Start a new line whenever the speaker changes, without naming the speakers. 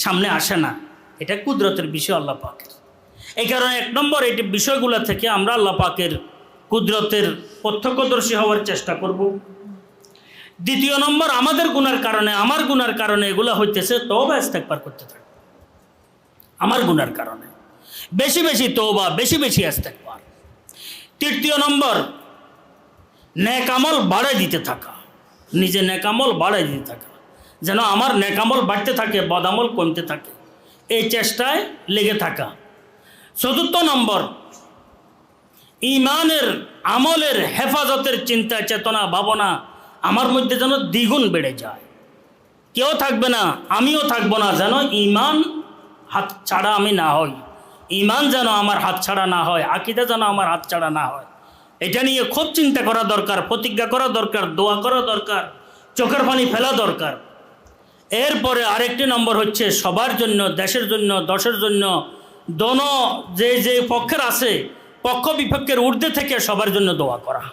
সামনে আসে না, এটা কুদরতের বিষয় আল্লাহ পাকের। এই কারণে 1 নম্বর এই বিষয়গুলো থেকে আমরা আল্লাহ পাকের কুদরতের প্রত্যক্ষদর্শী হওয়ার চেষ্টা করব। 2 নম্বর, আমাদের গুনার কারণে, আমার গুনার কারণে এগুলো হইতেছে, তওবা ইস্তেগফার করতে থাকবে। আমার গুনার কারণে বেশি বেশি তওবা, বেশি বেশি ইস্তেগফার। 3 নম্বর, নেক আমল বাড়াই দিতে থাকা, নিজে নেক আমল বাড়াই দিতে থাকা, যেন আমার নেক আমল বাড়তে থাকে, বদ আমল কমতে থাকে, এই চেষ্টায় লেগে থাকা। 4 নম্বর, ঈমানের আমলের হেফাজতের চিন্তা চেতনা ভাবনা আমার মধ্যে যেন দ্বিগুণ বেড়ে যায়। কেউ থাকবে না, আমিও থাকবো না, যেন ঈমান হাত ছাড়া আমি না হই, ঈমান যেন আমার হাত ছাড়া না হয়, আকীদা যেন আমার হাত ছাড়া না হয়। এটা নিয়ে খুব চিন্তা করা দরকার, প্রতিজ্ঞা করা দরকার, দোয়া করা দরকার, চোখের পানি ফেলা দরকার। এরপরে আরেকটি নম্বর হচ্ছে সবার জন্য, দেশের জন্য, দশের জন্য, দোনো যে পক্ষের আছে, পক্ষ বিপক্ষের ঊর্ধ্বে থেকে সবার জন্য দোয়া করা।